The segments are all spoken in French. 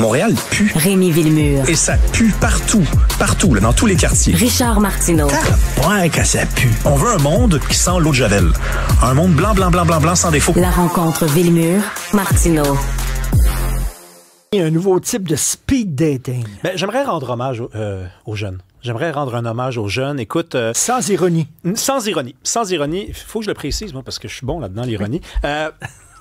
Montréal pue. Rémi Villemure. Et ça pue partout. Partout, là, dans tous les quartiers. Richard Martineau. Ouais, que ça pue. On veut un monde qui sent l'eau de Javel. Un monde blanc, blanc, blanc, blanc, blanc, sans défaut. La rencontre Villemure-Martineau. Il y a un nouveau type de speed dating. Ben, j'aimerais rendre hommage aux jeunes. J'aimerais rendre un hommage aux jeunes. Écoute... Sans ironie. Sans ironie. Sans ironie. Il faut que je le précise, moi, parce que je suis bon là-dedans, l'ironie.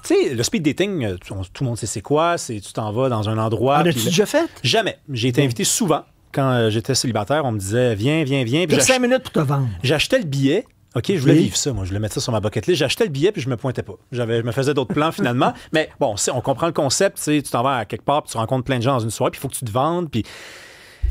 Tu sais, le speed dating, tout le monde sait c'est quoi. Tu t'en vas dans un endroit... En as-tu déjà fait? Jamais. J'ai été invité souvent. Quand j'étais célibataire, on me disait « Viens, viens, viens ». Tu as 5 minutes pour te vendre. J'achetais le billet. OK, je voulais vivre ça, moi. Je voulais mettre ça sur ma bucket list. J'achetais le billet, puis je me pointais pas. Je me faisais d'autres plans, finalement. Mais bon, on comprend le concept. Tu t'en vas à quelque part, puis tu rencontres plein de gens dans une soirée, puis il faut que tu te vendes, puis...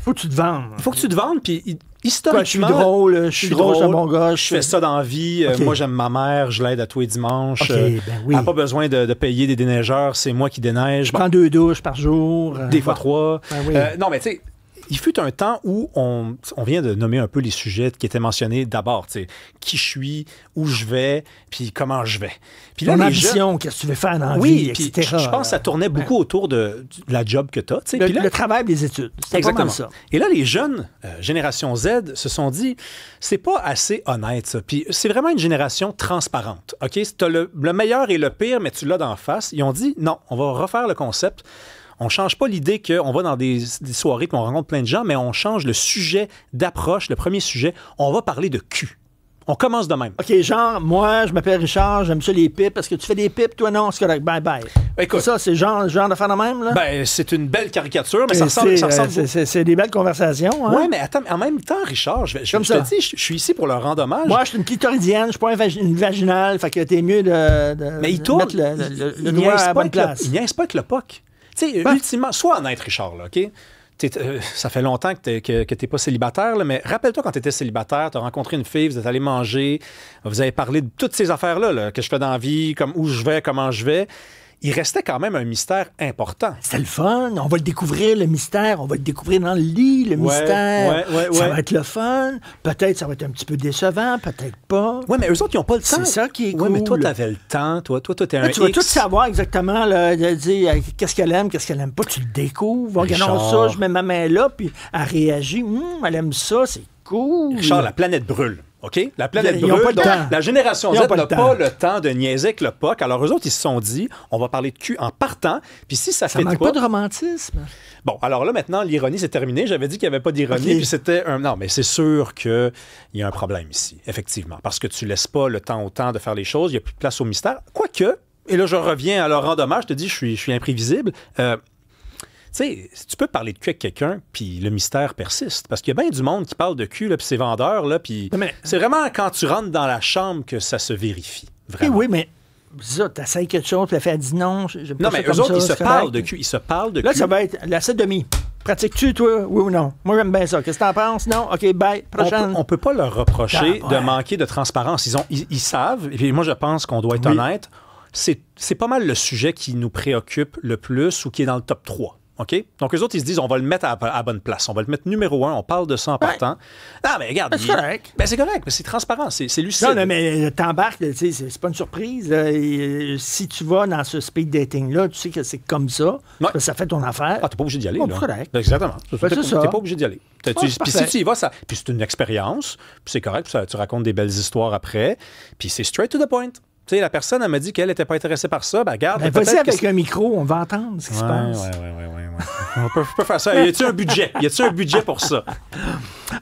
Faut que tu te vendes. Il faut que tu te vendes, puis historiquement... Je suis drôle, je suis un bon gars. Je fais ça dans la vie. Okay. Moi, j'aime ma mère, je l'aide à tous les dimanches. Okay, elle n'a pas besoin de payer des déneigeurs, c'est moi qui déneige. Je prends 2 douches par jour. Des fois 3. Ben oui. Non, mais tu sais... Il fut un temps où on vient de nommer un peu les sujets qui étaient mentionnés d'abord. Qui je suis, où je vais, puis comment je vais. Puis là, ton ambition, qu'est-ce que tu veux faire dans la vie, etc. Je pense que ça tournait beaucoup autour de la job que tu as. Le travail, les études. C'est exactement ça. Et là, les jeunes, génération Z, se sont dit, c'est pas assez honnête, ça. Puis c'est vraiment une génération transparente. OK? Tu as le meilleur et le pire, mais tu l'as d'en face. Ils ont dit, non, on va refaire le concept. On ne change pas l'idée qu'on va dans des soirées et on rencontre plein de gens, mais on change le sujet d'approche, le premier sujet. On va parler de cul. On commence de même. OK, genre, moi, je m'appelle Richard, j'aime ça les pipes. Est-ce que tu fais des pipes? Toi, non, c'est correct. Bye-bye. Écoute, ça, c'est genre d'affaire de même, là? Ben, c'est une belle caricature, mais ça ressemble... C'est des belles conversations, hein? Oui, mais attends, en même temps, Richard, je te dis, je suis ici pour leur rendre hommage. Moi, je suis une clitoridienne, je suis pas une vaginale, fait que t'es mieux de mais il tourne, mettre le doigt à la bonne place. Il niaise pas avec le POC. Tu sais, ultimement, sois honnête, Richard, là, OK? Ça fait longtemps que tu n'es pas célibataire, là, mais rappelle-toi quand tu étais célibataire, tu as rencontré une fille, vous êtes allé manger, vous avez parlé de toutes ces affaires-là, là, que je fais dans la vie, comme où je vais, comment je vais. Il restait quand même un mystère important. C'était le fun. On va le découvrir, le mystère. On va le découvrir dans le lit, le mystère. Ça va être le fun. Peut-être ça va être un petit peu décevant, peut-être pas. Oui, mais eux autres, ils n'ont pas le temps. C'est ça qui est cool. Oui, mais toi, tu avais le temps. Toi, t'es un Tu vas tout savoir exactement, là, de dire qu'est-ce qu'elle aime pas. Tu le découvres. Regardons ça, je mets ma main là, puis elle réagit. Elle aime ça, c'est cool. Richard, la planète brûle. OK? La planète brûle. Donc, la génération Z n'a pas le temps de niaiser avec le POC. Alors, eux autres, ils se sont dit, on va parler de cul en partant. Puis si ça fait manque pas de romantisme. Bon, alors là, maintenant, l'ironie, c'est terminé. J'avais dit qu'il n'y avait pas d'ironie. Puis c'était un... Non, mais c'est sûr qu'il y a un problème ici, effectivement. Parce que tu laisses pas le temps au temps de faire les choses. Il n'y a plus de place au mystère. Quoique, et là, je reviens à leur rendre hommage. Je te dis, je suis imprévisible. Tu sais, tu peux parler de cul avec quelqu'un, puis le mystère persiste. Parce qu'il y a bien du monde qui parle de cul, puis c'est vendeur, là, puis c'est vraiment quand tu rentres dans la chambre que ça se vérifie. Vraiment. Oui, mais ça, t'essayes quelque chose, puis la fille dit non. Non, mais eux autres, ils se parlent de cul. Ils se parlent de cul. Là, ça va être la 7,5. Pratiques-tu, toi, oui ou non? Moi, j'aime bien ça. Qu'est-ce que t'en penses? Non? OK, bye. Prochaine. On peut pas leur reprocher de manquer de transparence. Ils savent, et puis moi, je pense qu'on doit être honnête. C'est pas mal le sujet qui nous préoccupe le plus ou qui est dans le top 3. OK? Donc, eux autres, ils se disent, on va le mettre à la bonne place. On va le mettre numéro 1. On parle de ça en partant. Ah, mais regarde. C'est correct. C'est correct, mais c'est transparent. C'est lucide. Non, mais t'embarques, tu sais, c'est pas une surprise. Si tu vas dans ce speed dating-là, tu sais que c'est comme ça. Ouais. Ça fait ton affaire. Ah, t'es pas obligé d'y aller. C'est correct. Exactement. T'es pas obligé d'y aller. Puis si tu y vas, puis c'est une expérience, puis c'est correct, puis tu racontes des belles histoires après, puis c'est straight to the point. Tu sais, la personne, elle m'a dit qu'elle n'était pas intéressée par ça. Ben, regarde. Vas-y avec un micro, on va entendre ce qui se passe. Oui. On peut faire ça. Y a-t-il un budget? Y a-t-il un budget pour ça?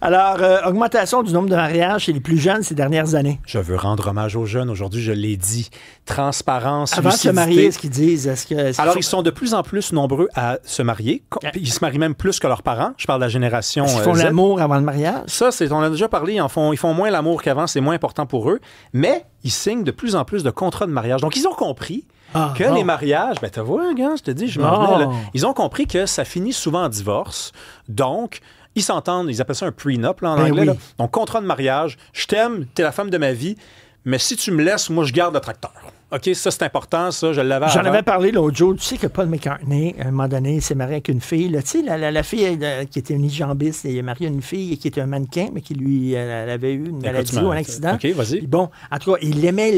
Alors, augmentation du nombre de mariages chez les plus jeunes ces dernières années. Je veux rendre hommage aux jeunes. Aujourd'hui, je l'ai dit. Transparence, avant lucidité. de se marier, ce qu'ils disent. Alors, ils sont de plus en plus nombreux à se marier. Ils se marient même plus que leurs parents. Je parle de la génération ils font Z. l'amour avant le mariage? Ça, on a déjà parlé. Ils font moins l'amour qu'avant. C'est moins important pour eux. Mais ils signent de plus en plus de contrats de mariage. Donc, ils ont compris que les mariages, tu vois, gars, je te dis, je m'en venais là. Ils ont compris que ça finit souvent en divorce. Donc, ils s'entendent, ils appellent ça un prenup là, en anglais. Oui. Là. Donc, contrat de mariage, je t'aime, t'es la femme de ma vie, mais si tu me laisses, moi, je garde le tracteur. OK, ça, c'est important, ça, je l'avais J'en avant. avais parlé l'autre jour. Tu sais que Paul McCartney, à un moment donné, s'est marié avec une fille. Là, tu sais, la fille qui était une unijambiste, il a marié une fille qui était un mannequin, mais qui lui elle avait eu une maladie ou un accident. OK, vas-y. Puis bon, en tout cas, il l'aimait.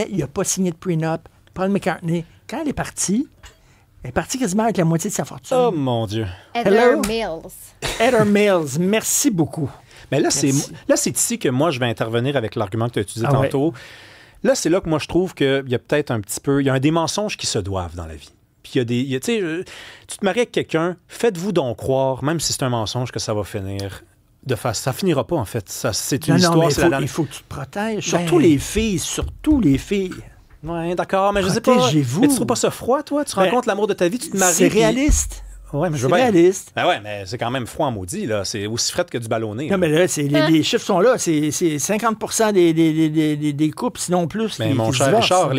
Il n'a pas signé de prenup. Paul McCartney, quand elle est partie, Elle est partie quasiment avec la moitié de sa fortune. Oh, mon Dieu. Heather Hello? Mills. Heather Mills, merci beaucoup. Mais là, c'est ici que moi, je vais intervenir avec l'argument que tu as utilisé tantôt. Ouais. Là, c'est là que moi, je trouve qu'il y a peut-être un petit peu... Il y a des mensonges qui se doivent dans la vie. Puis il y a des... Tu sais, tu te maries avec quelqu'un, faites-vous donc croire, même si c'est un mensonge, que ça va finir... Ça finira pas, en fait. C'est une histoire. Il faut que tu te protèges. Surtout les filles. Oui, d'accord, mais je sais pas. Mais tu trouves pas ça froid, toi? Tu rencontres l'amour de ta vie, tu te maries. C'est réaliste. Ouais, mais c'est réaliste. Ben ouais, mais c'est quand même froid en maudit, là. C'est aussi frais que du ballonné. Non, mais là, les chiffres sont là. C'est 50% des couples, sinon plus. Mais mon cher Richard,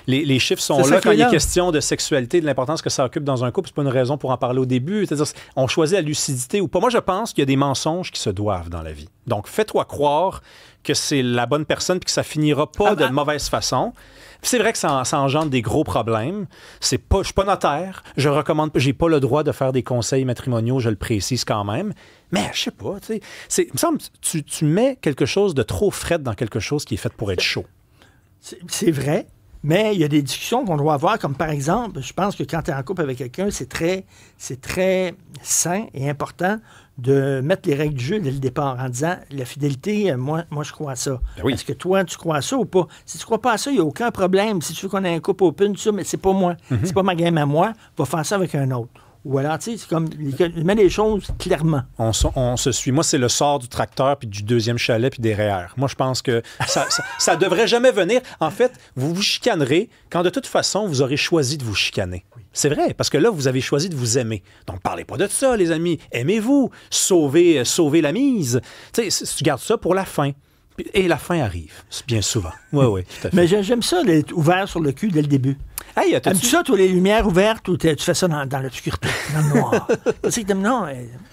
les chiffres sont là quand il est question de sexualité, de l'importance que ça occupe dans un couple. C'est pas une raison pour en parler au début. C'est-à-dire, on choisit la lucidité ou pas. Moi, je pense qu'il y a des mensonges qui se doivent dans la vie. Donc, fais-toi croire que c'est la bonne personne puis que ça finira pas de mauvaise façon. C'est vrai que ça engendre des gros problèmes. Je suis pas notaire. Je recommande, j'ai pas le droit de faire des conseils matrimoniaux, je le précise quand même. Mais je sais pas, tu sais, il me semble que tu mets quelque chose de trop frais dans quelque chose qui est fait pour être chaud. C'est vrai, mais il y a des discussions qu'on doit avoir, comme par exemple, je pense que quand tu es en couple avec quelqu'un, c'est très sain et important de mettre les règles du jeu dès le départ en disant la fidélité, moi je crois à ça. Ben oui. Est-ce que toi, tu crois à ça ou pas? Si tu crois pas à ça, il n'y a aucun problème. Si tu veux qu'on ait un couple open, tout ça, mais c'est pas moi. C'est pas ma game à moi. Va faire ça avec un autre. Ou alors, tu sais, c'est comme, il met les choses clairement. On se suit. Moi, c'est le sort du tracteur, puis du deuxième chalet, puis des REER. Moi, je pense que ça devrait jamais venir. En fait, vous vous chicanerez quand, de toute façon, vous aurez choisi de vous chicaner. Oui. C'est vrai, parce que là, vous avez choisi de vous aimer. Donc, parlez pas de ça, les amis. Aimez-vous. Sauvez la mise. Tu sais, tu gardes ça pour la fin. Et la fin arrive, bien souvent. Oui, tout à fait. Mais j'aime ça, d'être ouvert sur le cul dès le début. Hey, aimes-tu ça, toi, les lumières ouvertes, ou tu fais ça dans l'obscurité, dans le noir?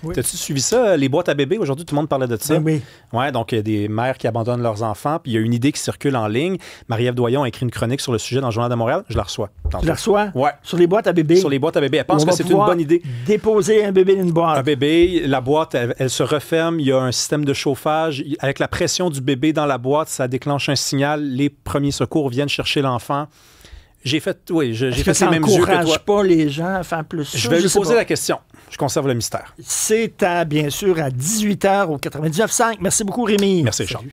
Oui. T'as-tu suivi ça, les boîtes à bébés? Aujourd'hui, tout le monde parlait de ça. Ben oui. Ouais, donc il y a des mères qui abandonnent leurs enfants, puis il y a une idée qui circule en ligne. Marie-Ève Doyon a écrit une chronique sur le sujet dans le Journal de Montréal. Je la reçois. Tu la reçois? Ouais. Sur les boîtes à bébés? Sur les boîtes à bébés. Elle pense que c'est une bonne idée. Déposer un bébé dans une boîte. Un bébé, la boîte, elle se referme. Il y a un système de chauffage. Avec la pression du bébé dans la boîte, ça déclenche un signal. Les premiers secours viennent chercher l'enfant. J'ai fait ces mêmes yeux que toi. Ça n'encourage pas les gens à faire plus ça? Je vais lui poser la question. Je conserve le mystère. C'est bien sûr à 18h au 99.5. Merci beaucoup, Rémi. Merci, Charles.